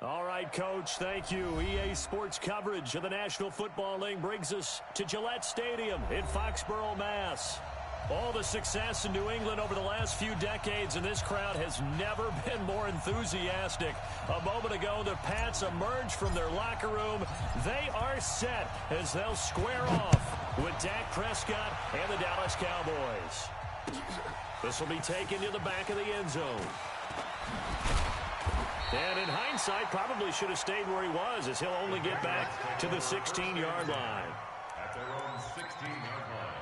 All right, Coach, thank you. EA Sports coverage of the National Football League brings us to Gillette Stadium in Foxborough, Mass. All the success in New England over the last few decades, and this crowd has never been more enthusiastic. A moment ago, the Pats emerged from their locker room. They are set as they'll square off with Dak Prescott and the Dallas Cowboys. This will be taken to the back of the end zone. And in hindsight, probably should have stayed where he was, as he'll only get back to the 16-yard line. At their own 16-yard line.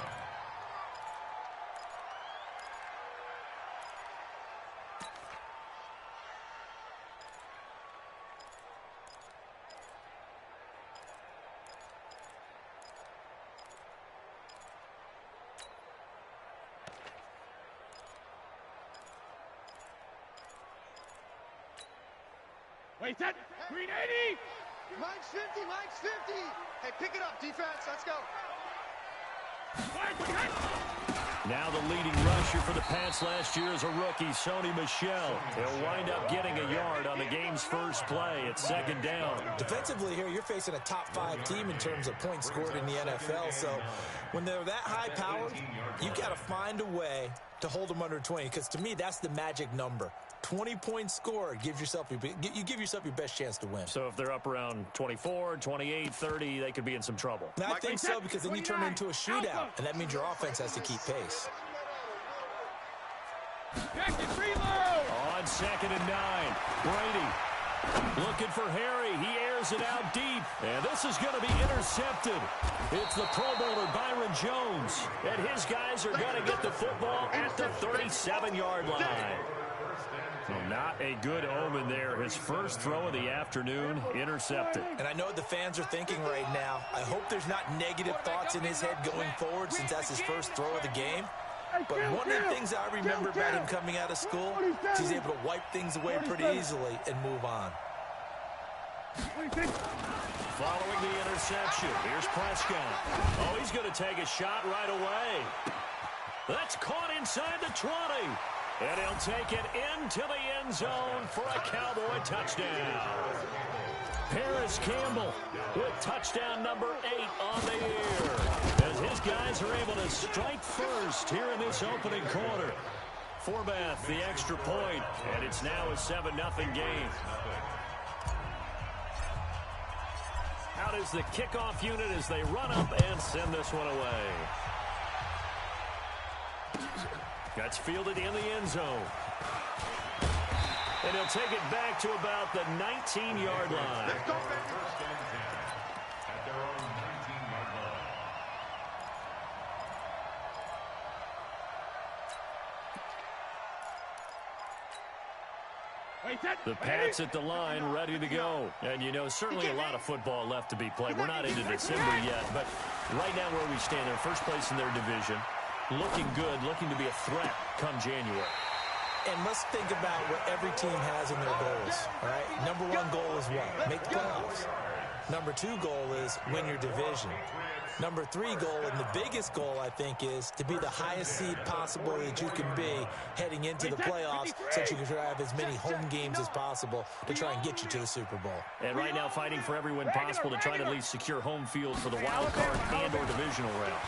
Wait, that green 80! Mine's 50, mine's 50! Hey, pick it up, defense, let's go. Now the leading rusher for the Pats last year is a rookie, Sony Michel. He'll wind up getting a yard on the game's first play. It's second down. Defensively here, you're facing a top-5 team in terms of points scored in the NFL, so when they're that high-powered, you got to find a way to hold them under 20, because to me, that's the magic number. 20 points scored, you give yourself your best chance to win. So if they're up around 24, 28, 30, they could be in some trouble. I think so, because then you turn it into a shootout, and that means your offense has to keep pace. On 2nd and 9, Brady looking for Harry. He airs it out deep, and this is going to be intercepted. It's the Pro Bowler Byron Jones, and his guys are going to get the football at the 37-yard line. Not a good omen there. His first throw of the afternoon, intercepted. And I know what the fans are thinking right now. I hope there's not negative thoughts in his head going forward, since that's his first throw of the game. But one of the things I remember about him coming out of school is he's able to wipe things away pretty easily and move on. Following the interception, here's Prescott. Oh, he's going to take a shot right away. That's caught inside the 20. And he'll take it into the end zone for a Cowboy touchdown. Paris Campbell with touchdown number 8 on the year, as his guys are able to strike first here in this opening quarter. Forbath, the extra point, and it's now a 7-0 game. Out is the kickoff unit as they run up and send this one away. That's fielded in the end zone. And he'll take it back to about the 19-yard line. At their own 19-yard line. The Pats at the line, ready to go. And, you know, certainly a lot of football left to be played. We're not into December yet, but right now where we stand, they're first place in their division. Looking good, looking to be a threat come January. And let's think about what every team has in their goals, all right? Number 1 goal is what? Make the playoffs. Number 2 goal is win your division. Number 3 goal, and the biggest goal, I think, is to be the highest seed possible that you can be heading into the playoffs, so that you can have as many home games as possible to try and get you to the Super Bowl. And right now fighting for every win possible to try to at least secure home field for the wild card and or divisional round.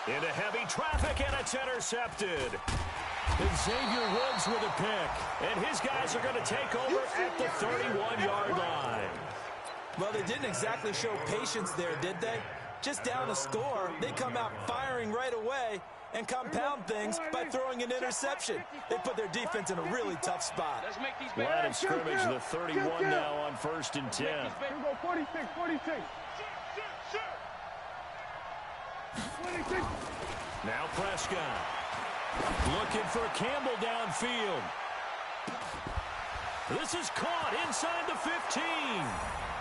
Into heavy traffic, and it's intercepted. And Xavier Woods with a pick. And his guys are going to take over at the 31-yard line. Well, they didn't exactly show patience there, did they? Just down a score, they come out firing right away and compound things by throwing an interception. They put their defense in a really tough spot. Line of scrimmage, the 31 now on 1st and 10. Here we go, 46, 46. Now Prescott looking for Campbell downfield. This is caught inside the 15.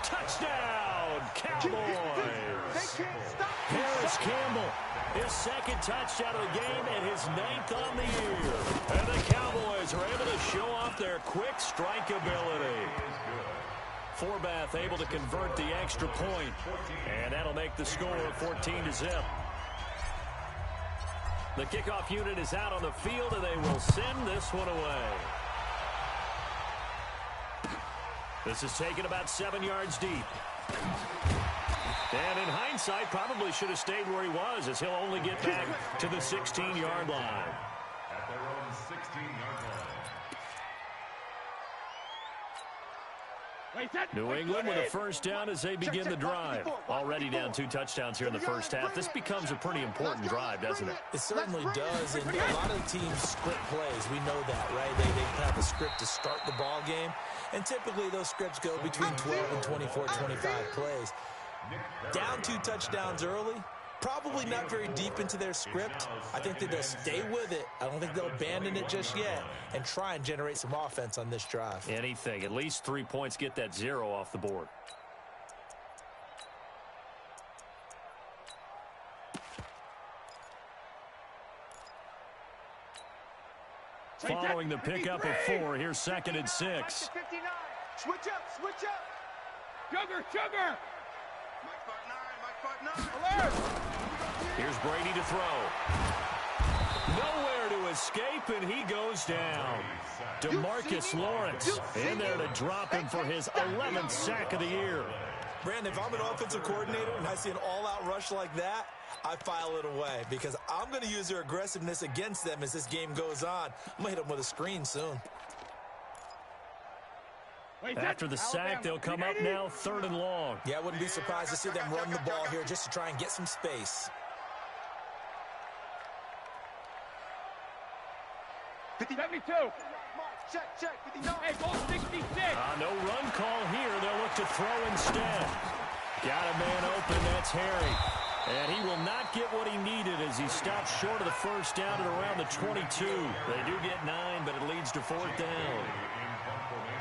Touchdown, Cowboys. Paris Campbell, his second touchdown of the game and his 9th on the year. And the Cowboys are able to show off their quick strike ability. Forbath able to convert the extra point, and that'll make the score 14-0. The kickoff unit is out on the field, and they will send this one away. This is taken about 7 yards deep. And in hindsight, probably should have stayed where he was, as he'll only get back to the 16-yard line. At their own 16-yard line. New England with a first down as they begin the drive. Already down 2 touchdowns here in the first half. This becomes a pretty important drive, doesn't it? It certainly does, and a lot of the teams script plays. We know that, right? They have a script to start the ball game, and typically those scripts go between 12 and 24, 25 plays. Down 2 touchdowns early, probably not very deep into their script. I think that they'll stay with it. I don't think they'll abandon it just yet and try and generate some offense on this drive. Anything. At least 3 points, get that 0 off the board. Following the pickup of 4, here's 2nd and 6. Switch up, switch up. Sugar. Alert. Here's Brady to throw. Nowhere to escape, and he goes down. DeMarcus Lawrence in there to drop him for his 11th sack of the year. Brandon, if I'm an offensive coordinator and I see an all-out rush like that, I file it away because I'm going to use their aggressiveness against them as this game goes on. I'm going to hit them with a screen soon. After the sack, they'll come up now 3rd and long. Yeah, I wouldn't be surprised to see them run the ball here just to try and get some space. 72. Check. 59. Hey, ball 66. No run call here. They'll look to throw instead. Got a man open. That's Harry. And he will not get what he needed as he stops short of the first down at around the 22. They do get 9, but it leads to 4th down.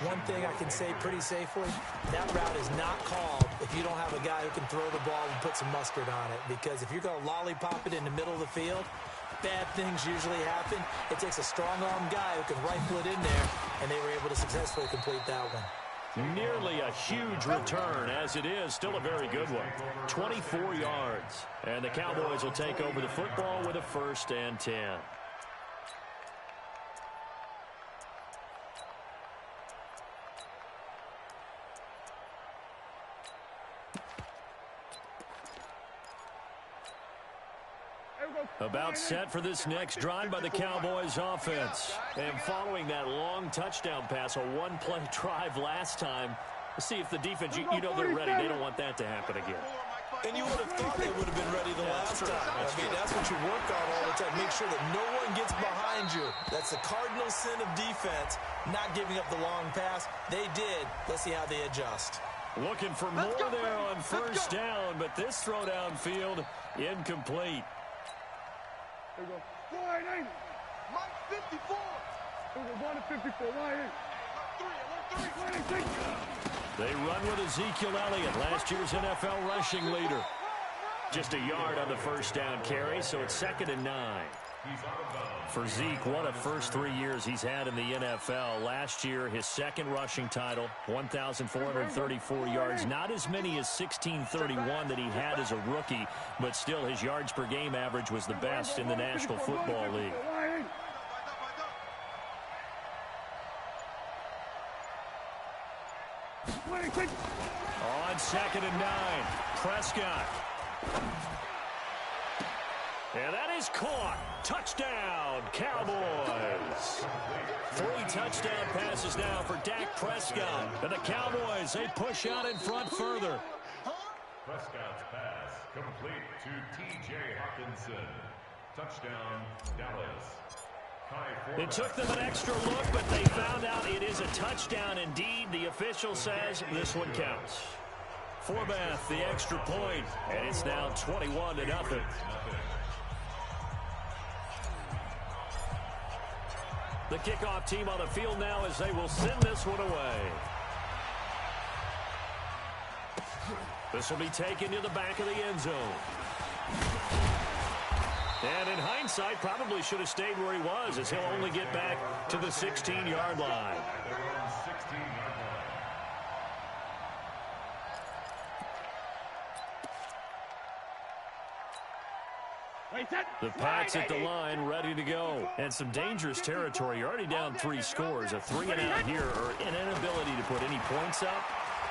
One thing I can say pretty safely, that route is not called if you don't have a guy who can throw the ball and put some mustard on it. Because if you're going to lollipop it in the middle of the field, bad things usually happen. It takes a strong-arm guy who can rifle it in there, and they were able to successfully complete that one. Nearly a huge return, as it is still a very good one. 24 yards. And the Cowboys will take over the football with a 1st and 10. About set for this next drive by the Cowboys offense. And following that long touchdown pass, a 1-play drive last time. Let's see if the defense, you know they're ready. They don't want that to happen again. And you would have thought they would have been ready the last time. That's what you work on all the time. Make sure that no one gets behind you. That's the cardinal sin of defense, not giving up the long pass. They did. Let's see how they adjust. Looking for more there on 1st down, but this throw downfield incomplete. There we go. Line 8. Mike 54. There we go. 1 to 54. Line 8. They run with Ezekiel Elliott, last year's NFL rushing leader. Just a yard on the first down carry, so it's 2nd and 9. For Zeke, what a first 3 years he's had in the NFL. Last year, his 2nd rushing title, 1,434 yards. Not as many as 1,631 that he had as a rookie, but still his yards per game average was the best in the National Football League. On 2nd and 9, Prescott. And that is caught. Touchdown, Cowboys. 3 touchdown passes now for Dak Prescott. And the Cowboys, they push out in front further. Prescott's pass complete to T.J. Hawkinson. Touchdown, Dallas. It took them an extra look, but they found out it is a touchdown indeed. The official says this one counts. Forbath, the extra point, and it's now 21-0. The kickoff team on the field now as they will send this one away. This will be taken to the back of the end zone. And in hindsight, probably should have stayed where he was, as he'll only get back to the 16-yard line. The Pats at the line, ready to go. And some dangerous territory. You're already down 3 scores. A 3-and-out here, or an inability to put any points up.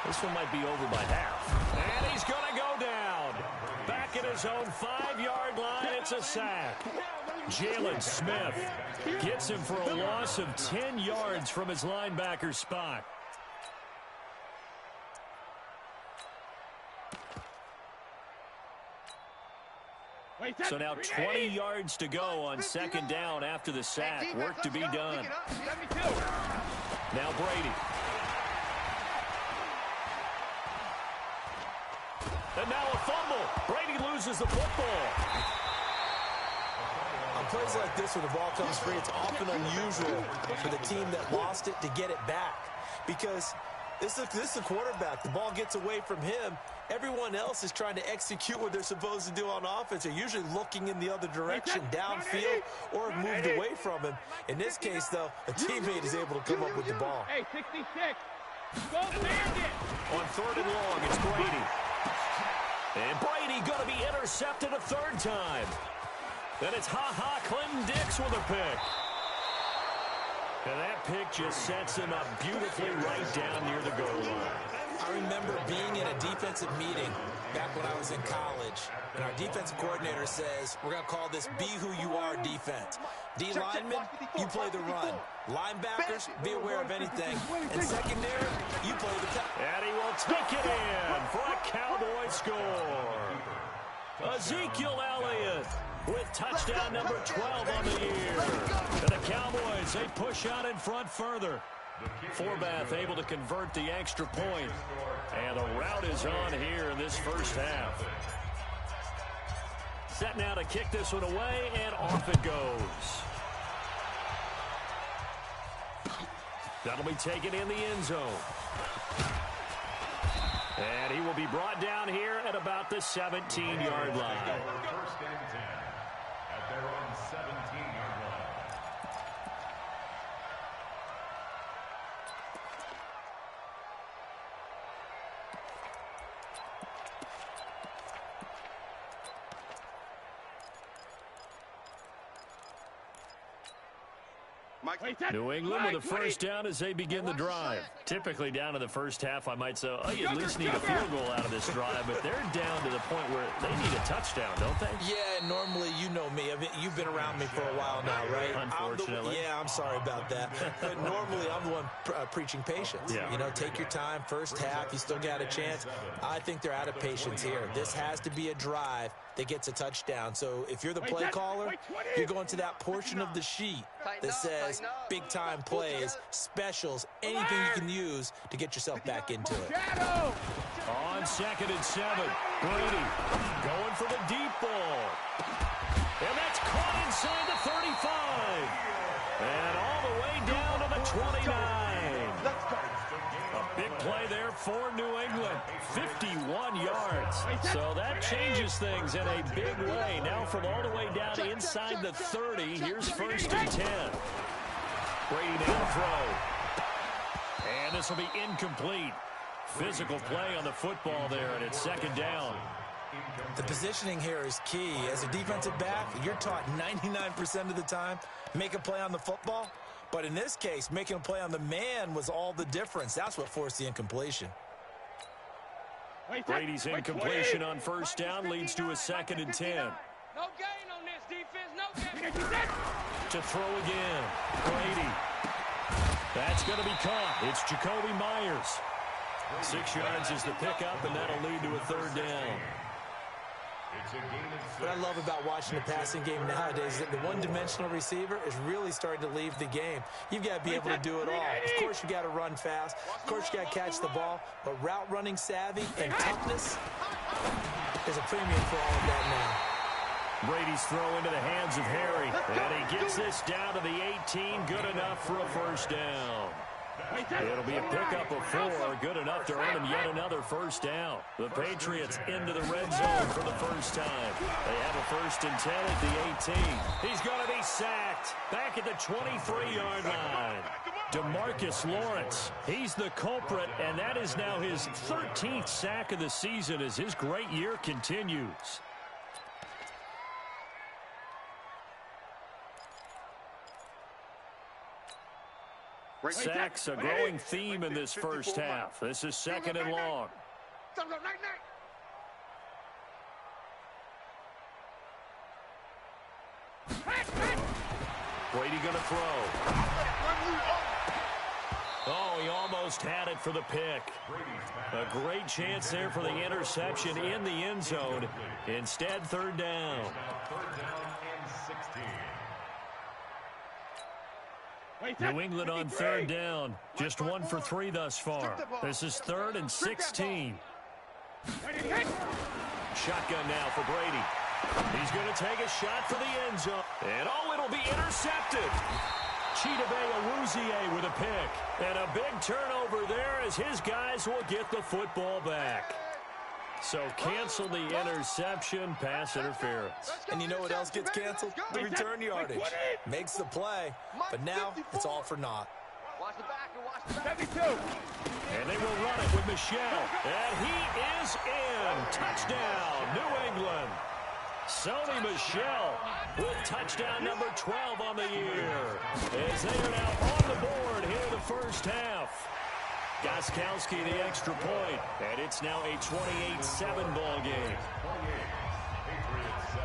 This one might be over by half. And he's going to go down. Back at his own 5-yard line, it's a sack. Jalen Smith gets him for a loss of 10 yards from his linebacker spot. So now 20 yards to go on 2nd down after the sack. Work to be done. Now Brady. And now a fumble. Brady loses the football. On plays like this, when the ball comes free, it's often unusual for the team that lost it to get it back. Because this is a quarterback. The ball gets away from him. Everyone else is trying to execute what they're supposed to do on offense. They're usually looking in the other direction, downfield, or have moved away from him. In this case, though, a teammate is able to come up with the ball. Hey, 66. Go Bandit. On 3rd and long, it's Brady. And Brady going to be intercepted a 3rd time. Then it's Clinton Dix with a pick. And that pick just sets him up beautifully right down near the goal line. I remember being in a defensive meeting back when I was in college, and our defensive coordinator says, we're going to call this Be Who You Are defense. D linemen, you play the run. Linebackers, be aware of anything. And secondary, you play the cut. And he will take it in for a Cowboy score. Ezekiel Elliott with touchdown number 12 on the year. And the Cowboys, they push out in front further. Forbath able to convert the extra point. And the route is on here in this first half. Set now to kick this one away, and off it goes. That'll be taken in the end zone. And he will be brought down here at about the 17-yard line. First and 10 at their own 17-yard line. New England with a first down as they begin the drive. Typically down to the first half, I might say, oh, you at least need a field goal out of this drive, but they're down to the point where they need a touchdown, don't they? Yeah, normally, you know me. I mean, you've been around me for a while now, right? Unfortunately. I'm sorry about that. But normally, I'm the one preaching patience. Yeah. You know, take your time. First half, you still got a chance. I think they're out of patience here. This has to be a drive that gets a touchdown. So if you're the play caller, you're going to that portion of the sheet that says big-time plays, specials, anything you can use to get yourself back into it. On 2nd and 7, Brady going for the deep ball. And that's caught inside the 35. And all the way down to the 29. A big play there for New England. 51 yards. So that changes things in a big way. Now from all the way down inside the 30, here's 1st and 10. Brady now throw. And this will be incomplete. Physical play on the football there, and it's 2nd down. The positioning here is key. As a defensive back, you're taught 99% of the time, make a play on the football. But in this case, making a play on the man was all the difference. That's what forced the incompletion. Brady's incompletion on 1st down leads to a 2nd and 10. No gain on this defense, no gain. To throw again, Brady. That's going to be caught. It's Jacoby Myers. 6 yards is the pickup, and that'll lead to a 3rd down. What I love about watching the passing game nowadays is that the one-dimensional receiver is really starting to leave the game. You've got to be able to do it all. Of course, you got to run fast. Of course, you got to catch the ball. But route running savvy and toughness, there's a premium for all of that now. Brady's throw into the hands of Harry, and he gets this down to the 18, good enough for a 1st down. It'll be a pickup of 4, good enough to earn him yet another 1st down. The Patriots into the red zone for the first time. They have a 1st and 10 at the 18. He's going to be sacked back at the 23-yard line. DeMarcus Lawrence, he's the culprit, and that is now his 13th sack of the season as his great year continues. Sacks, a growing theme in this first half. This is 2nd and long. Brady going to throw. Oh, he almost had it for the pick. A great chance there for the interception in the end zone. Instead, 3rd down. 3rd down and 16. New England on 3rd down. Just 1 for 3 thus far. This is 3rd and 16. Shotgun now for Brady. He's going to take a shot for the end zone. And oh, it'll be intercepted. Chidobe Awuzie with a pick. And a big turnover there as his guys will get the football back. So cancel the interception, pass interference. And you know what else gets canceled? The return yardage. Makes the play, but now it's all for naught. Watch the back and watch the back. 72. And they will run it with Michel. And he is in. Touchdown, New England. Sony Michel with touchdown number 12 on the year. As they are now on the board here in the first half. Gostkowski the extra point, and it's now a 28-7 ball game. 28, Patriots 7.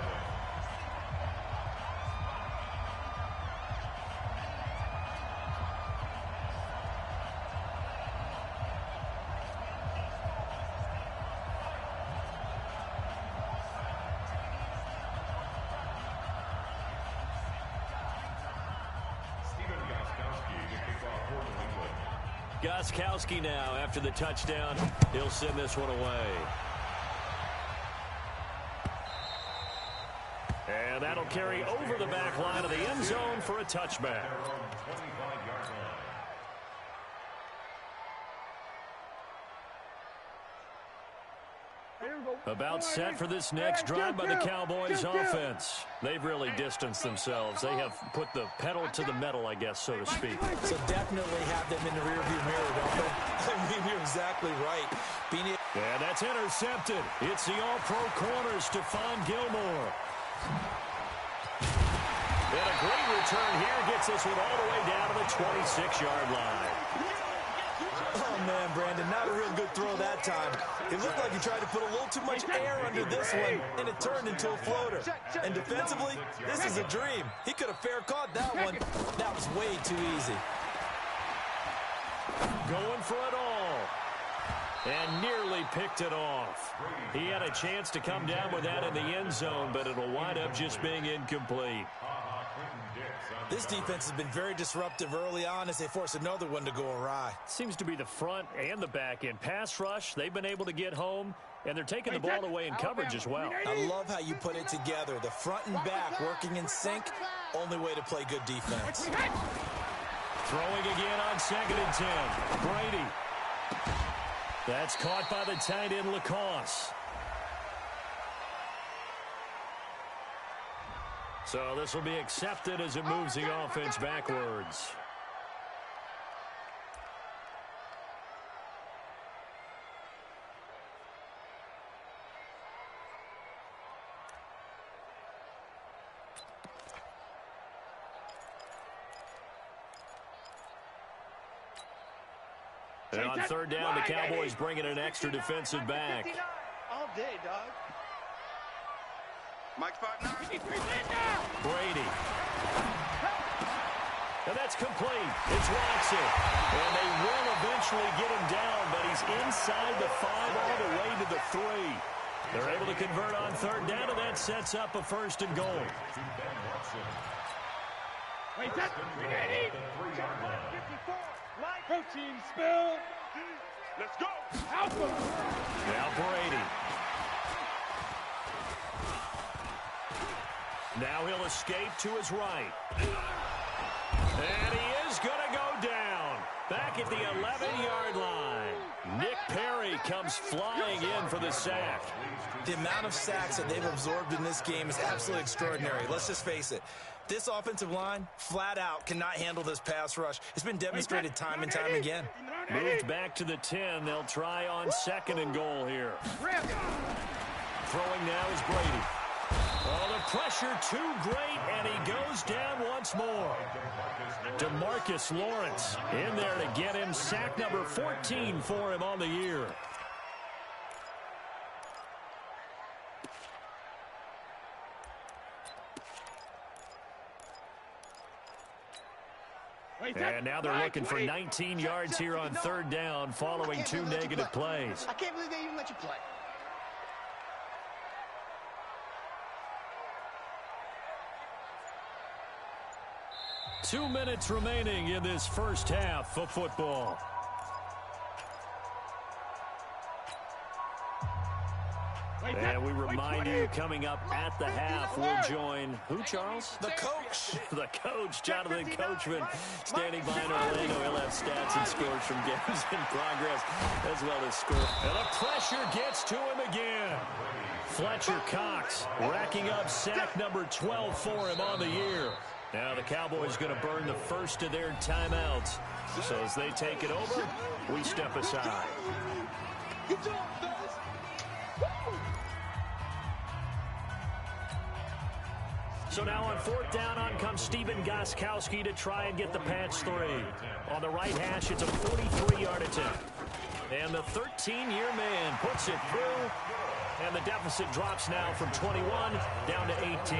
Gostkowski now after the touchdown. He'll send this one away. And that'll carry over the back line of the end zone for a touchback. About set for this next drive by the Cowboys offense. They've really distanced themselves. They have put the pedal to the metal, I guess, so to speak. So definitely have them in the rearview mirror, don't they? I mean, you're exactly right. And that's intercepted. It's the all-pro corner, Stephon Gilmore. And a great return here gets this one all the way down to the 26-yard line. Oh, man, Brandon, not a real good throw that time. It looked like he tried to put a little too much air under this one, and it turned into a floater. And defensively, this is a dream. He could have fair caught that one. That was way too easy. Going for it all. And nearly picked it off. He had a chance to come down with that in the end zone, but it'll wind up just being incomplete. This defense has been very disruptive early on as they force another one to go awry. Seems to be the front and the back end. Pass rush, they've been able to get home, and they're taking the ball away in coverage as well. I love how you put it together. The front and back working in sync, only way to play good defense. Throwing again on 2nd and 10. Brady. That's caught by the tight end, Lacoste. So this will be accepted as it moves the offense backwards. And on 3rd down, the Cowboys bringing an extra defensive back. All day, dog. Mike's partner. Brady. And that's complete. It's Watson. And they will eventually get him down, but he's inside the 5 all the way to the 3. They're able to convert on 3rd down, and that sets up a 1st and goal. Wait, that's ready. Protein spill. Let's go. Alpha. Now Brady. Now he'll escape to his right. And he is going to go down. Back at the 11-yard line. Nick Perry comes flying in for the sack. The amount of sacks that they've absorbed in this game is absolutely extraordinary. Let's just face it. This offensive line, flat out, cannot handle this pass rush. It's been demonstrated time and time again. Moved back to the 10. They'll try on 2nd and goal here. Throwing now is Brady. Oh, the pressure too great, and he goes down once more. DeMarcus Lawrence in there to get him. Sack number 14 for him on the year. And now they're looking for 19 yards here on third down following 2 negative plays. I can't believe they even let you play. Two minutes remaining in this first half of football. And we remind you, coming up at the half, we'll join who, Charles? The coach. The coach, Jonathan Coachman, standing by in Orlando. He'll have stats and scores from games in progress, as well as scores. And the pressure gets to him again. Fletcher Cox racking up sack number 12 for him on the year. Now the Cowboys going to burn the first of their timeouts. So as they take it over, we step aside. So now on fourth down, on comes Steven Gostkowski to try and get the patch 3. On the right hash, it's a 43-yard attempt. And the 13-year man puts it through. And the deficit drops now from 21 down to 18.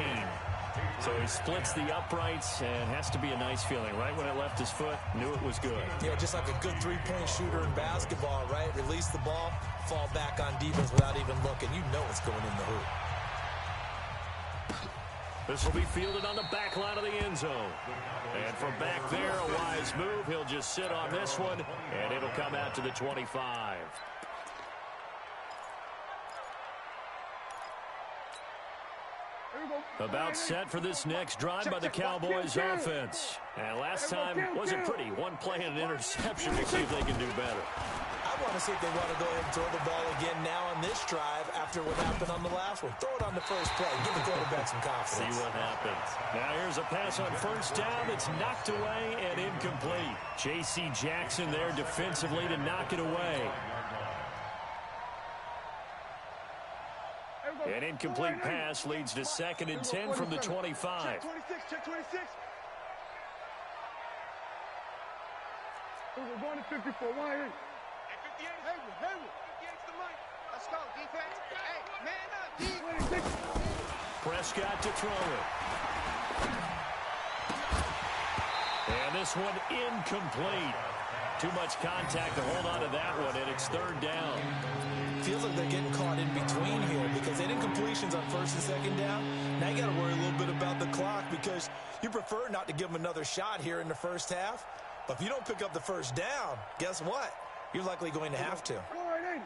So he splits the uprights, and has to be a nice feeling. Right when it left his foot, knew it was good. Yeah, just like a good three-point shooter in basketball, right? Release the ball, fall back on defense without even looking. You know it's going in the hoop. This will be fielded on the back line of the end zone. And from back there, a wise move. He'll just sit on this one, and it'll come out to the 25. About set for this next drive by the Cowboys offense. And last time wasn't pretty. One play and an interception. We'll see if they can do better. I want to see if they want to go ahead and throw the ball again now on this drive after what happened on the last one. Throw it on the first play. Give the quarterback some confidence. See what happens. Now here's a pass on first down that's knocked away and incomplete. J.C. Jackson there defensively to knock it away. An incomplete pass leads to 2nd and 10 from the 25. Check 26, check 26. We're going to 54. Why ain't? Hey, Haywood. 58's the mic. Let's go, defense. Hey, man up, D. Prescott to throw it. And this one incomplete. Too much contact to hold on to that one, and it's third down. Feels like they're getting caught in between here because they did completions on first and second down. Now you got to worry a little bit about the clock because you prefer not to give them another shot here in the first half. But if you don't pick up the first down, guess what? You're likely going to have to.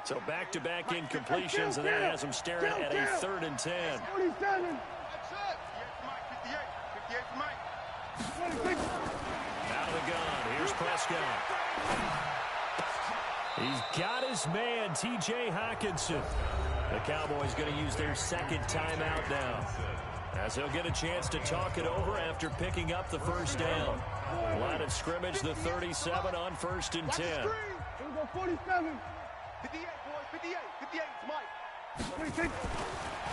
So back-to-back incompletions, and that has them staring at a 3rd and 10. 47. That's it. 58 for Mike. 26. Out of the gun. Here's Prescott. He's got his man, T.J. Hockenson. The Cowboys going to use their 2nd timeout now, as he'll get a chance to talk it over after picking up the first down. Line of scrimmage, the 37 on 1st and 10. Here we go, 47. 58, boys. 58. 58 is Mike. 26.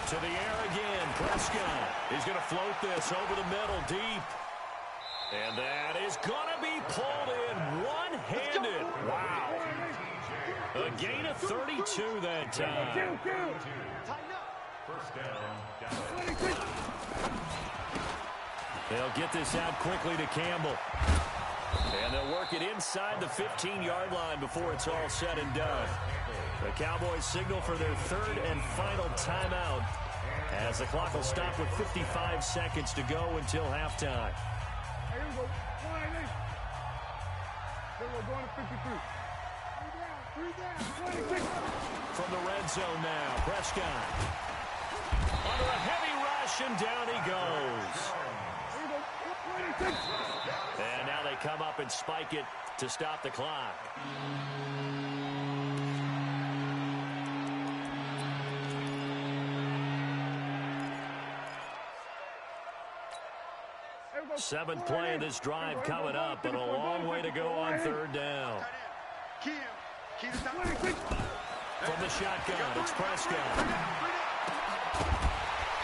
To the air again, Prescott. He's going to float this over the middle deep. And that is going to be pulled in one-handed. Wow. A gain of 32 that time. Tighten up. First down. 26. They'll get this out quickly to Campbell. And they'll work it inside the 15-yard line before it's all said and done. The Cowboys signal for their 3rd and final timeout, as the clock will stop with 55 seconds to go until halftime. Here we go. 1-8. Here we go, going to 53. 3 down. 26. From the red zone now, Prescott. Under a heavy rush, and down he goes. Here we go. 26. And now they come up and spike it to stop the clock. Seventh play of this drive coming up, but a long way to go on 3rd down. From the shotgun, it's Prescott.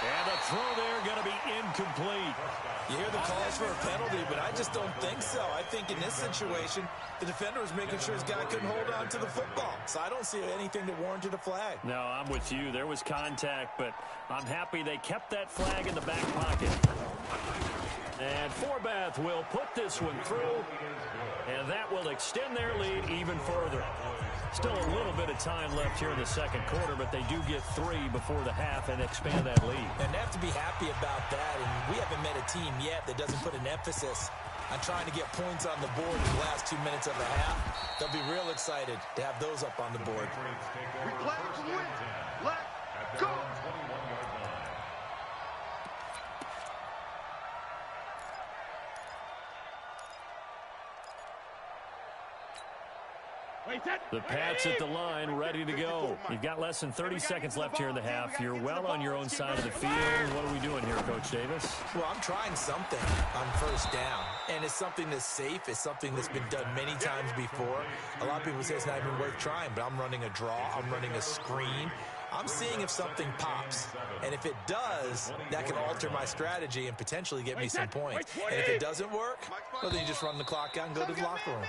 And the throw there going to be incomplete. You hear the calls for a penalty, but I just don't think so. I think in this situation, the defender was making sure his guy couldn't hold on to the football. So I don't see anything that warranted a flag. No, I'm with you. There was contact, but I'm happy they kept that flag in the back pocket. And Forbath will put this one through, and that will extend their lead even further. Still a little bit of time left here in the second quarter, but they do get 3 before the half and expand that lead. And they have to be happy about that, and we haven't met a team yet that doesn't put an emphasis on trying to get points on the board in the last 2 minutes of the half. They'll be real excited to have those up on the board. We play to win. Let's go. The Pats at the line, ready to go. You've got less than 30 seconds left here in the half. You're well on your own side of the field. What are we doing here, Coach Davis? Well, I'm trying something on first down, and it's something that's safe. It's something that's been done many times before. A lot of people say it's not even worth trying, but I'm running a draw. I'm running a screen. I'm seeing if something pops, and if it does, that can alter my strategy and potentially get me some points. And if it doesn't work, well, then you just run the clock out and go to the locker room.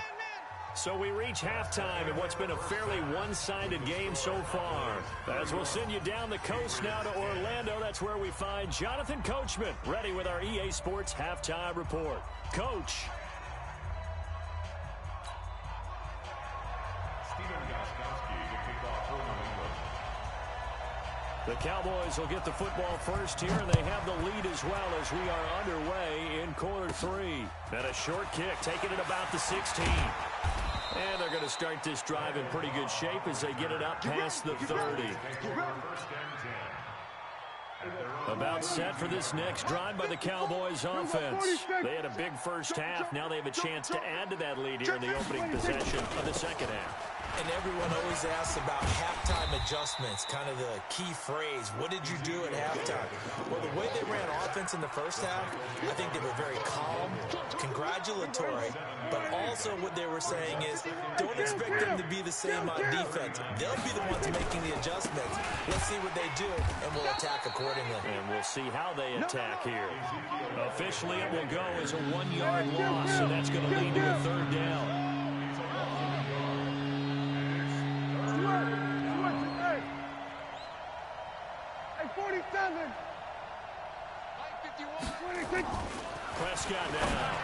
So we reach halftime in what's been a fairly one-sided game so far. As we'll send you down the coast now to Orlando, that's where we find Jonathan Coachman, ready with our EA Sports Halftime Report. Coach. The Cowboys will get the football first here, and they have the lead as well as we are underway in quarter 3. And a short kick, taking it about the 16. And they're going to start this drive in pretty good shape as they get it up past the 30. About set for this next drive by the Cowboys offense. They had a big first half. Now they have a chance to add to that lead here in the opening possession of the second half. And everyone always asks about halftime adjustments, kind of the key phrase. What did you do at halftime? Well, the way they ran offense in the first half, I think they were very calm, congratulatory, but also what they were saying is don't expect them to be the same on defense. They'll be the ones making the adjustments. Let's see what they do, and we'll attack accordingly. And we'll see how they attack here. Officially, it will go as a 1-yard loss, and that's going to lead to a third down. Prescott now.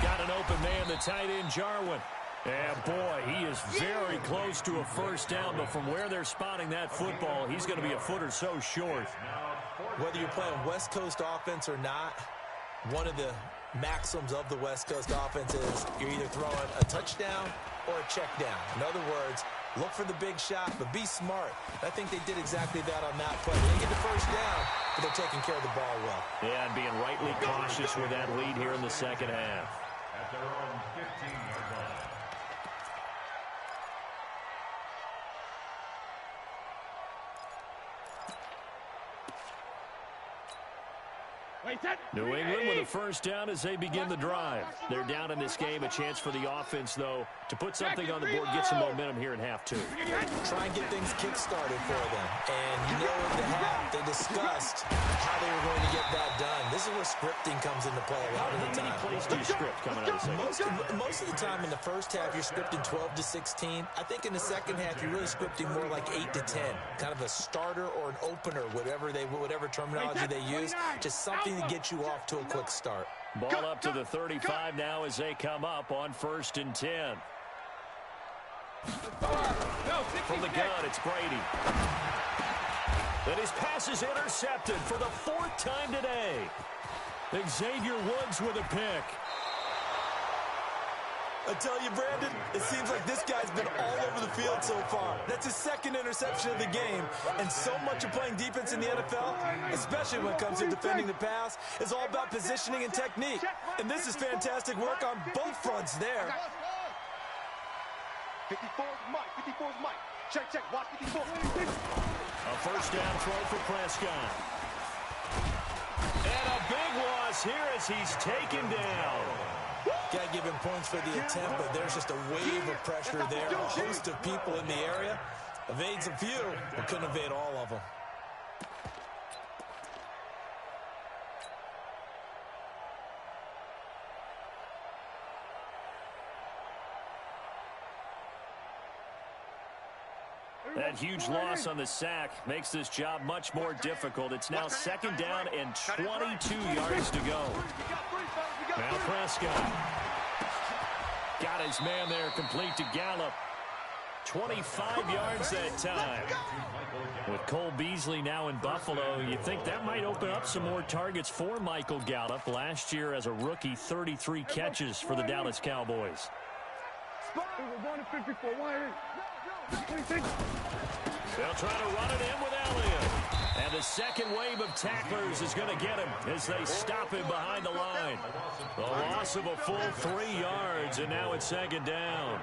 Got an open man, the tight end, Jarwin. And, boy, he is very close to a first down, but from where they're spotting that football, he's going to be a foot or so short. Whether you're playing West Coast offense or not, one of the maxims of the West Coast offense is you're either throwing a touchdown or a check down. In other words, look for the big shot, but be smart. I think they did exactly that on that play. They get the first down, but they're taking care of the ball well. Yeah, and being rightly cautious with that lead here in the second half. At their own 15-yard line. New England with a first down as they begin the drive. They're down in this game. A chance for the offense, though, to put something on the board, get some momentum here in half 2. Try and get things kick-started for them. And you know in the half, they discussed how they were going to get that done. This is where scripting comes into play a lot of the time. How many plays do you script coming out of the second? Most of the time in the first half, you're scripting 12 to 16. I think in the second half, you're really scripting more like 8 to 10. Kind of a starter or an opener, whatever terminology they use. Just something to get you off to a quick start. Ball up to the 35 now as they come up on 1st and 10. From the gun, it's Brady. And his pass is intercepted for the 4th time today. Xavier Woods with a pick. I tell you, Brandon, it seems like this guy's been all over the field so far. That's his 2nd interception of the game. And so much of playing defense in the NFL, especially when it comes to defending the pass, is all about positioning and technique. And this is fantastic work on both fronts there. 54's Mike. 54's Mike. Check, check. Watch 54. A first down throw for Prescott. And a big loss here as he's taken down. Got to give him points for the attempt, but there's just a wave of pressure there. A host of people in the area. Evades a few, but couldn't evade all of them. That huge loss on the sack makes this job much more difficult. It's now 2nd down and 22 yards to go. Now Prescott. Got his man there, complete to Gallup. 25 yards that time. With Cole Beasley now in Buffalo, you think that might open up some more targets for Michael Gallup. Last year as a rookie, 33 catches for the Dallas Cowboys. They'll try to run it in with Elliott. And the second wave of tacklers is going to get him as they stop him behind the line. The loss of a full 3 yards, and now it's 2nd down.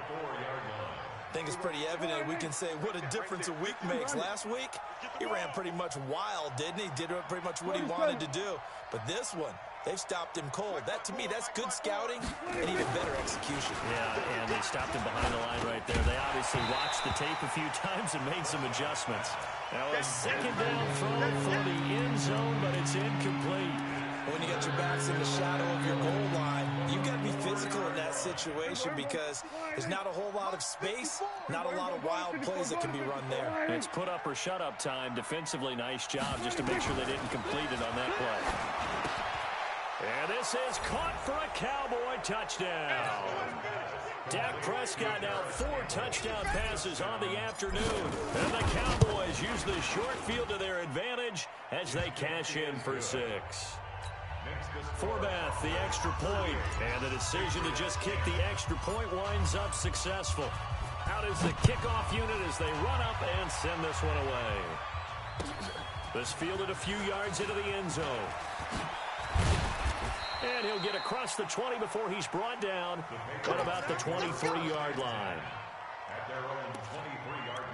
I think it's pretty evident. We can say what a difference a week makes. Last week, he ran pretty much wild, didn't he? Did pretty much what he wanted to do. But this one, they've stopped him cold. That, to me, that's good scouting and even better execution. Yeah, and they stopped him behind the line right there. They obviously watched the tape a few times and made some adjustments. Now a 2nd down throw for the end zone, but it's incomplete. When you got your backs in the shadow of your goal line, you've got to be physical in that situation because there's not a whole lot of space, not a lot of wild plays that can be run there. It's put up or shut up time. Defensively, nice job just to make sure they didn't complete it on that play. And this is caught for a Cowboy touchdown. Dak Prescott now 4 touchdown passes on the afternoon. And the Cowboys use the short field to their advantage as they cash in for 6. Forbath, the extra point, and the decision to just kick the extra point winds up successful. Out is the kickoff unit as they run up and send this one away. This fielded a few yards into the end zone. And he'll get across the 20 before he's brought down at about the 23-yard line. At their own 23-yard line.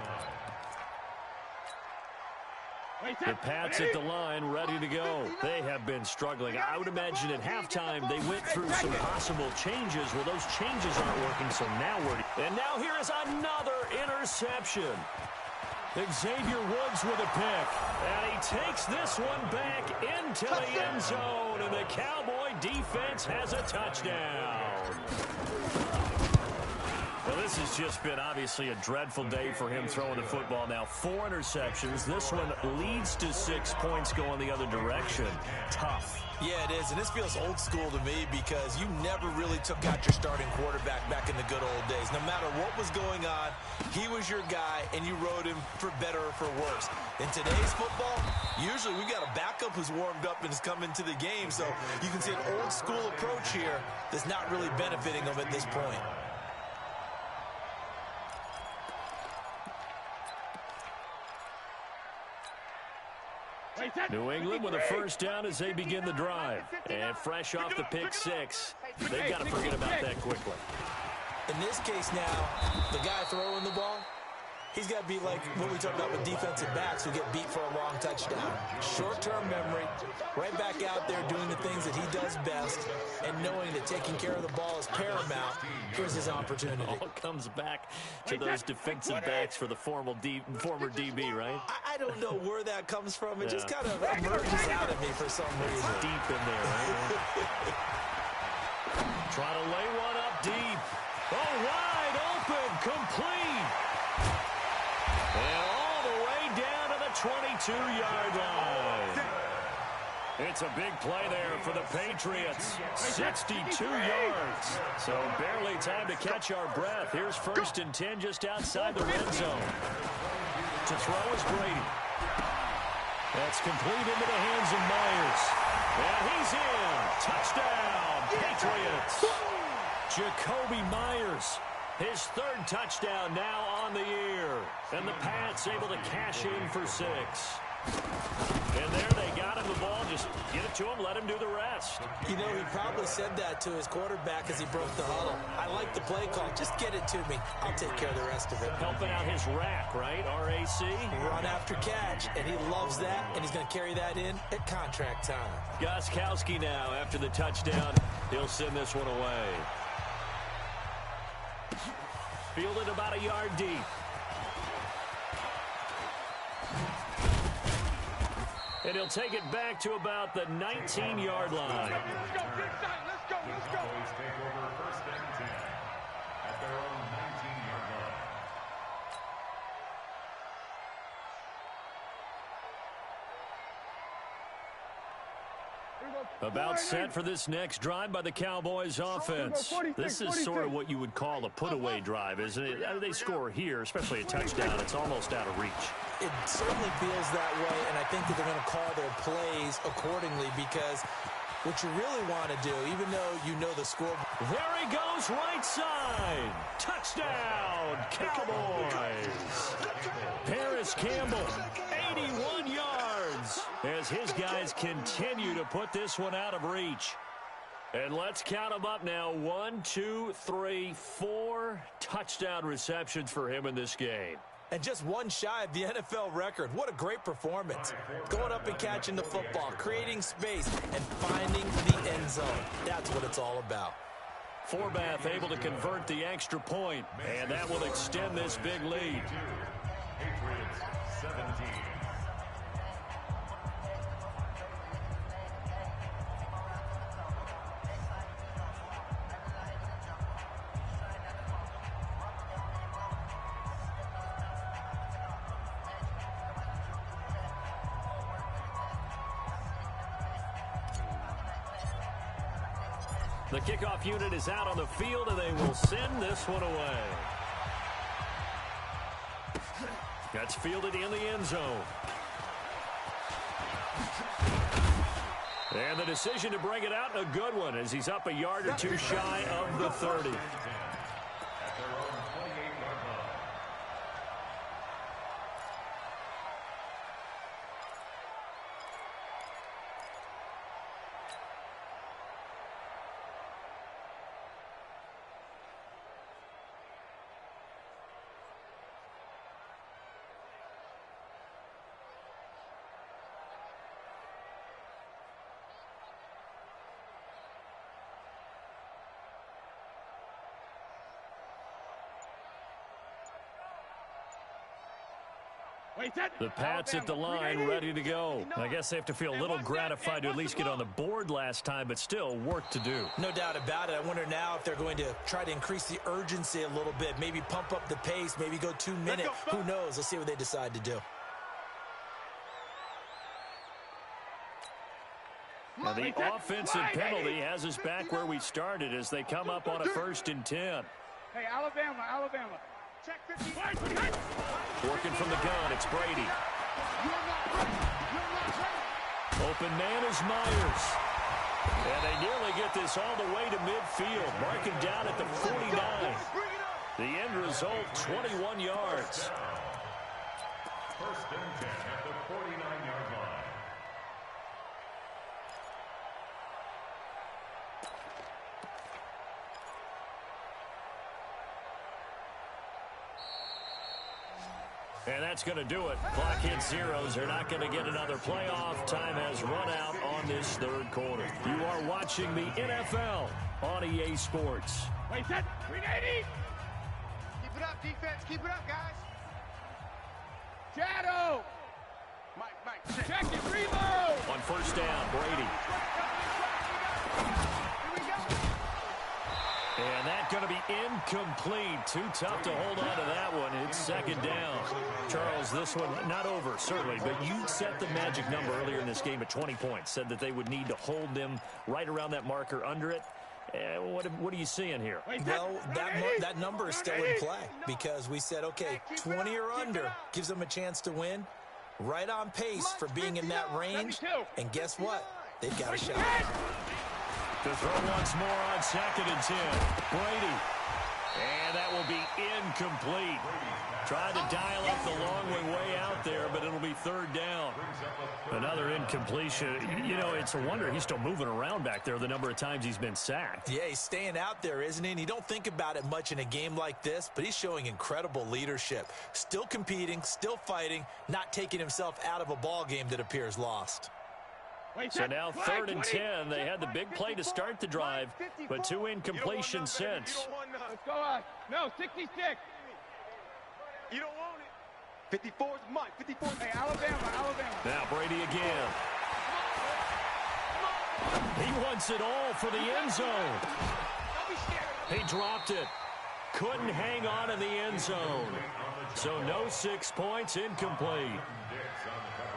The Pats at the line, ready to go. They have been struggling. I would imagine at halftime they went through some possible changes. Well, those changes aren't working, so now we're... And now here is another interception. Xavier Woods with a pick. And he takes this one back into the end zone. And the Cowboy defense has a touchdown. Well, this has just been obviously a dreadful day for him throwing the football. Now 4 interceptions. This one leads to 6 points going the other direction. Tough. Yeah, it is, and this feels old school to me because you never really took out your starting quarterback back in the good old days. No matter what was going on, he was your guy, and you rode him for better or for worse. In today's football, usually we got a backup who's warmed up and is coming to the game, so you can see an old school approach here that's not really benefiting them at this point. New England with a first down as they begin the drive. And fresh off the pick 6, they've got to forget about that quickly. In this case now, the guy throwing the ball, he's got to be like what we talked about with defensive backs who get beat for a long touchdown. Short-term memory, right back out there doing the things that he does best, and knowing that taking care of the ball is paramount. Here's his opportunity. All comes back to those defensive backs for the former DB, right? I don't know where that comes from. It just kind of emerges out of me for some reason. Deep in there, right? Try to lay one up deep. Oh, wide open, complete. And all the way down to the 22-yard line. It's a big play there for the Patriots. 62 yards. So barely time to catch our breath. Here's 1st and 10 just outside the red zone. To throw is Brady. That's complete into the hands of Myers. And he's in. Touchdown, Patriots. Jacoby Myers. His 3rd touchdown now on the year. And the Pats able to cash in for 6. And there they got him the ball. Just get it to him, let him do the rest. You know, he probably said that to his quarterback as he broke the huddle. I like the play call. Just get it to me. I'll take care of the rest of it. Helping out his rack, right? RAC. Run after catch. And he loves that, and he's going to carry that in at contract time. Gostkowski now after the touchdown. He'll send this one away. Fielded about a yard deep. And he'll take it back to about the 19-yard line. Let's go. Cowboys take over 1st and 10 at their own 19-yard line. About set for this next drive by the Cowboys offense. This is sort of what you would call a put-away drive, isn't it? They score here, especially a touchdown. It's almost out of reach. It certainly feels that way, and I think that they're going to call their plays accordingly because what you really want to do, even though you know the score. There he goes, right side. Touchdown, Cowboys. Paris Campbell, 81 yards, as his guys continue to put this one out of reach. And let's count them up now. 1, 2, 3, 4 touchdown receptions for him in this game. And just one shy of the NFL record. What a great performance. Going up and catching the football, creating space, and finding the end zone. That's what it's all about. Forbath able to convert the extra point, and that will extend this big lead. Patriots 17. The kickoff unit is out on the field, and they will send this one away. That's fielded in the end zone. And the decision to bring it out, a good one, as he's up a yard or two shy of the 30. The Pats at the line, ready to go. I guess they have to feel a little gratified to at least get on the board last time, but still work to do. No doubt about it. I wonder now if they're going to try to increase the urgency a little bit, maybe pump up the pace, maybe go 2 minutes. Who knows? Let's see what they decide to do. Now the offensive penalty has us back where we started as they come up on a 1st and 10. Hey, Alabama. Check 50. Working from the gun, it's Brady. Open man is Myers. And they nearly get this all the way to midfield. Marking down at the 49. The end result, 21 yards. 1st and 10 at the 49-yard line. And that's going to do it. Clock hits zeros. They're not going to get another playoff. Time has run out on this 3rd quarter. You are watching the NFL on EA Sports. Wait, set. 380. Keep it up, defense. Keep it up, guys. Shadow. Mike. Check it. Reload. On 1st down, Brady. Here we go. And that's going to be incomplete. Too tough to hold on to that one. It's 2nd down. Charles, this one not over, certainly, but you set the magic number earlier in this game at 20 points. Said that they would need to hold them right around that marker under it. What are you seeing here? Well, that number is still in play because we said, okay, 20 or under gives them a chance to win. Right on pace for being in that range. And guess what? They've got a shot. To throw once more on 2nd and 10. Brady. And that will be incomplete. Tried to dial up the long way out there, but it'll be 3rd down. Another incompletion. You know, it's a wonder he's still moving around back there the number of times he's been sacked. Yeah, he's staying out there, isn't he? And you don't think about it much in a game like this, but he's showing incredible leadership. Still competing, still fighting, not taking himself out of a ball game that appears lost. So now 3rd and 10. They had the big play to start the drive, but 2 incompletions since. Let's go on. No, 66. You don't want it. 54 is mine. 54. Hey, Alabama. Now Brady again. He wants it all for the end zone. He dropped it. Couldn't hang on in the end zone. So no 6 points, incomplete.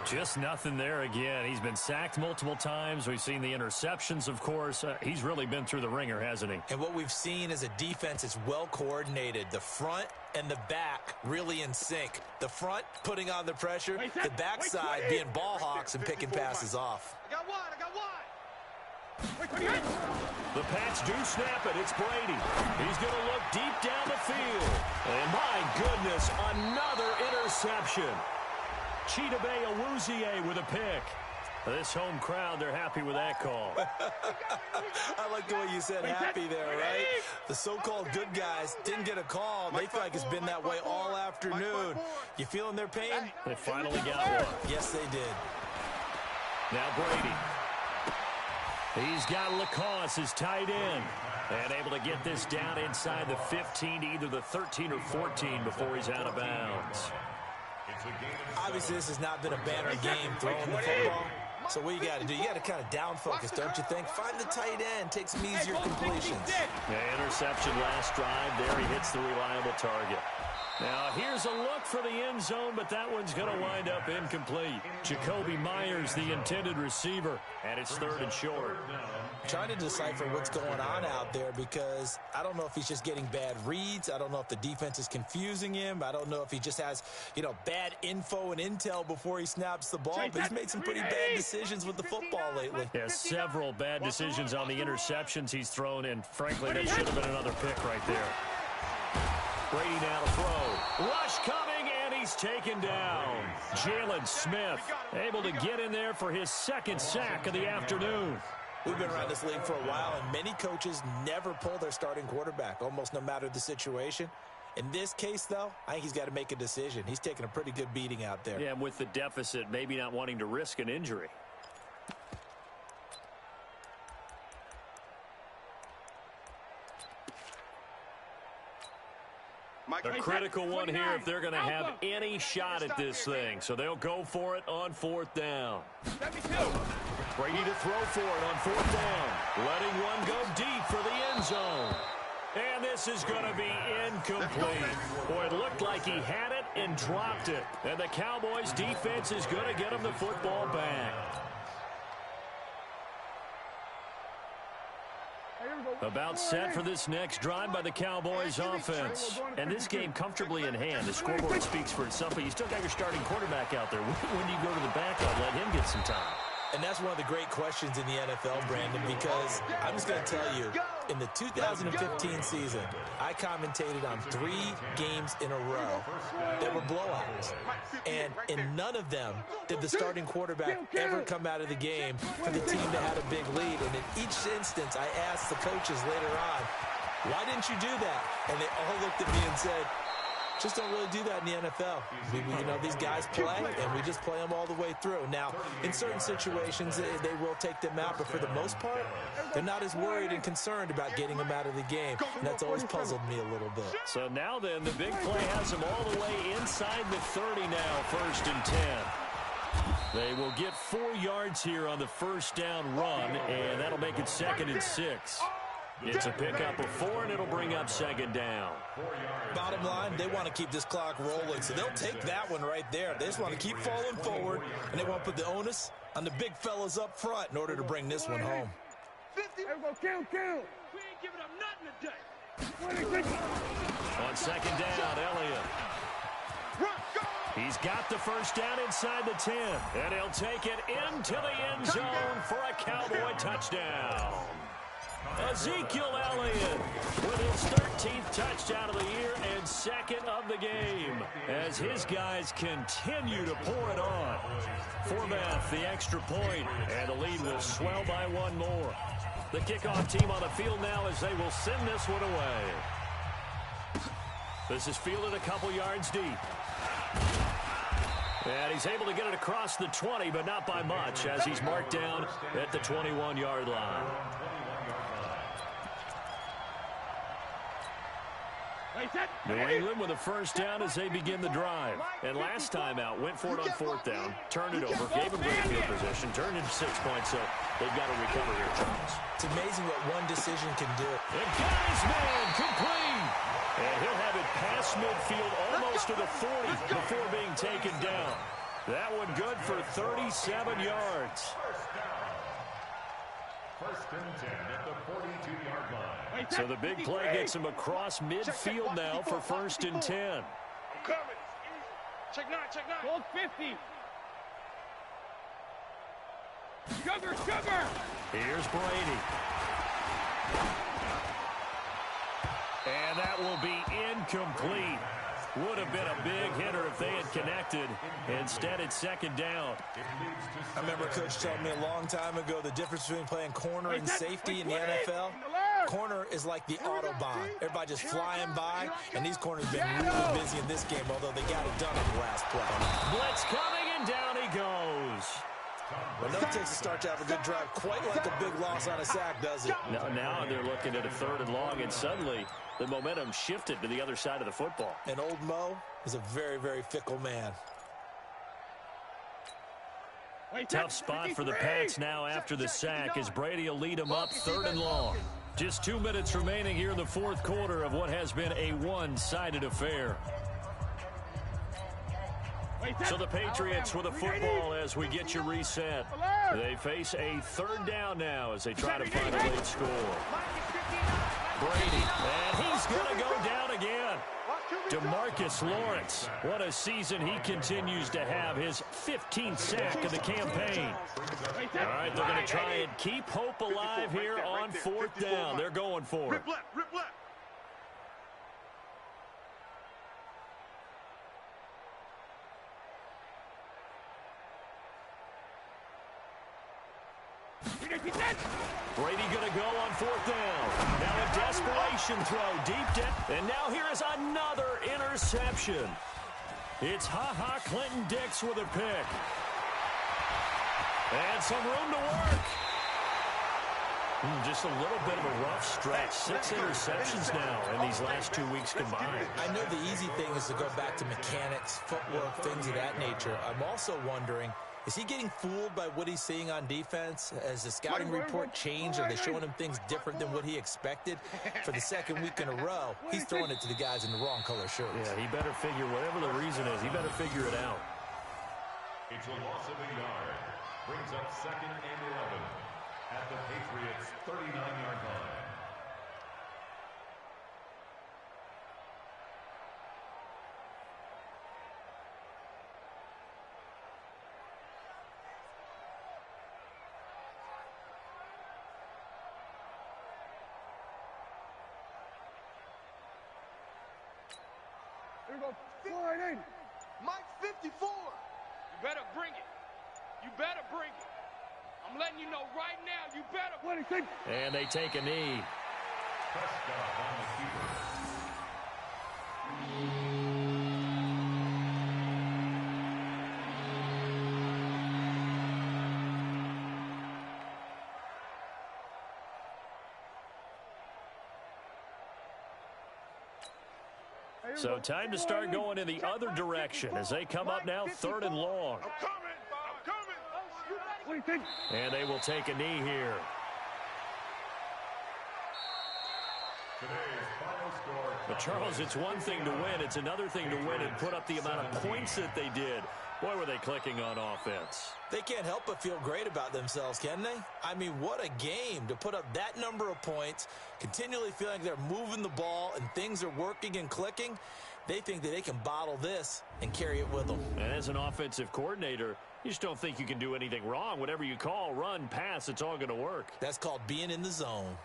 Just nothing there again. He's been sacked multiple times. We've seen the interceptions, of course. He's really been through the ringer, hasn't he? And what we've seen is a defense is well coordinated. The front and the back really in sync. The front putting on the pressure, the backside being ball hawks and picking passes off. I got one. The Pats do snap it. It's Brady. He's going to look deep down the field. And my goodness, another interception. Chidobe Awuzie with a pick. This home crowd, they're happy with that call. I like the way you said happy there, right? The so-called good guys didn't get a call. They feel like it's been that way all afternoon. You feeling their pain? They finally got one. Yes, they did. Now Brady. He's got Lacoste as tight end. And able to get this down inside the 15 to either the 13 or 14 before he's out of bounds. Obviously, this has not been a banner game throwing the football. So what you got to do, you got to kind of down focus, don't you think? Find the tight end, take some easier completions. Yeah, interception last drive. There he hits the reliable target. Now, here's a look for the end zone, but that one's going to wind up incomplete. Jacoby Myers, the intended receiver, and it's 3rd and short. Trying to decipher what's going on out there because I don't know if he's just getting bad reads. I don't know if the defense is confusing him. I don't know if he just has, bad info and intel before he snaps the ball. But he's made some pretty bad decisions with the football lately. Yeah, several bad decisions on the interceptions he's thrown, and frankly, that should have been another pick right there. Brady now to throw. Rush coming, and he's taken down. Jalen Smith able to get in there for his 2nd sack of the afternoon. We've been around this league for a while, and many coaches never pull their starting quarterback, almost no matter the situation. In this case, though, I think he's got to make a decision. He's taking a pretty good beating out there. Yeah, and with the deficit, maybe not wanting to risk an injury. A critical one here if they're going to have any shot at this thing. So they'll go for it on 4th down. Brady to throw for it on 4th down. Letting one go deep for the end zone. And this is going to be incomplete. Boy, it looked like he had it and dropped it. And the Cowboys defense is going to get him the football back. About set for this next drive by the Cowboys offense. And this game comfortably in hand. The scoreboard speaks for itself, but you still got your starting quarterback out there. When do you go to the backup? Let him get some time. And that's one of the great questions in the NFL, Brandon, because I'm just going to tell you, in the 2015 season, I commentated on 3 games in a row that were blowouts. And in none of them did the starting quarterback ever come out of the game for the team that had a big lead. And in each instance, I asked the coaches later on, why didn't you do that? And they all looked at me and said, just don't really do that in the NFL. These guys play, and we just play them all the way through. Now, in certain situations, they will take them out, but for the most part, they're not as worried and concerned about getting them out of the game. And that's always puzzled me a little bit. So now then, the big play has them all the way inside the 30 now, 1st and 10. They will get 4 yards here on the 1st down run, and that'll make it 2nd and 6. It's a pickup of 4, and it'll bring up 2nd down. Bottom line, they want to keep this clock rolling, so they'll take that one right there. They just want to keep falling forward, and they want to put the onus on the big fellas up front in order to bring this one home. Kill. We ain't giving up nothing today. On 2nd down, Elliott. He's got the 1st down inside the 10, and he'll take it into the end zone for a Cowboy touchdown. Ezekiel Elliott with his 13th touchdown of the year and 2nd of the game as his guys continue to pour it on. Forbath, the extra point, and the lead will swell by 1 more. The kickoff team on the field now as they will send this one away. This is fielded a couple yards deep. And he's able to get it across the 20, but not by much as he's marked down at the 21-yard line. New England with a 1st down as they begin the drive. And last time out, went for it on 4th down, turned it over, gave him great field position, turned into 6 points, so they've got to recover here, Charles. It's amazing what one decision can do. And got his man complete. And he'll have it past midfield almost to the 40 before being taken down. That one good for 37 yards. First and 10 at the 42-yard line. So the big play gets him across midfield now for first and 10. I'm coming. Check 9, check 9. Hold 50. Sugar. Here's Brady. And that will be incomplete. Would have been a big hitter if they had connected. Instead, it's second down. I remember Coach telling me a long time ago the difference between playing corner and safety in the NFL. Corner is like the Autobahn. Everybody just flying by, and these corners have been really busy in this game, although they got it done on the last play. Blitz coming, and down he goes. Well, no takes to start to have a good drive, quite like a big loss on a sack, does it? Now they're looking at a third and long, and suddenly the momentum shifted to the other side of the football. And old Mo is a very, very fickle man. Tough spot for the Pats now after the sack as Brady will lead them up third and long. Just 2 minutes remaining here in the fourth quarter of what has been a one-sided affair. So the Patriots with a football as we get you reset. They face a third down now as they try to find a late score. Brady, and he's going to go down again. DeMarcus Lawrence, what a season he continues to have, his 15th sack of the campaign. All right, they're going to try and keep hope alive here on fourth down. They're going for it. Rip left. Brady going to go on fourth down. Now a desperation throw deep down. And now here is another interception. It's Clinton Dix with a pick. And some room to work. Just a little bit of a rough stretch. 6 interceptions now in these last 2 weeks combined. I know the easy thing is to go back to mechanics, footwork, things of that nature. I'm also wondering, is he getting fooled by what he's seeing on defense? Has the scouting report changed? Are they showing him things different than what he expected? For the second week in a row, he's throwing it to the guys in the wrong color shirts. Yeah, he better figure, whatever the reason is, he better figure it out. It's a loss of a yard. Brings up second and 11 at the Patriots' 39-yard line. Here we go. 480. Mike 54. You better bring it. You better bring it. I'm letting you know right now, you better. 26. And they take a knee. Prescott on the keeper. So time to start going in the other direction as they come up now third and long. I'm coming. 26. And they will take a knee here. Today's final score. But Charles, it's one thing to win. It's another thing to win and put up the amount of points that they did. Boy, were they clicking on offense. They can't help but feel great about themselves, can they? I mean, what a game to put up that number of points, continually feeling like they're moving the ball and things are working and clicking. They think that they can bottle this and carry it with them. And as an offensive coordinator, you just don't think you can do anything wrong. Whatever you call, run, pass, it's all going to work. That's called being in the zone.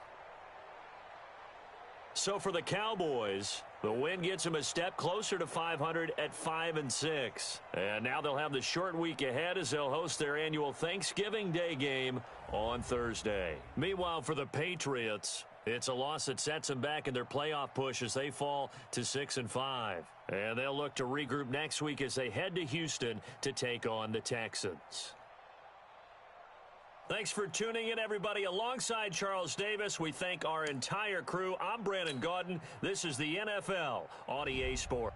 So for the Cowboys, the win gets them a step closer to 500 at 5-6. And now they'll have the short week ahead as they'll host their annual Thanksgiving Day game on Thursday. Meanwhile, for the Patriots, it's a loss that sets them back in their playoff push as they fall to 6-5. And they'll look to regroup next week as they head to Houston to take on the Texans. Thanks for tuning in, everybody. Alongside Charles Davis, we thank our entire crew. I'm Brandon Gaudin. This is the NFL on EA Sports.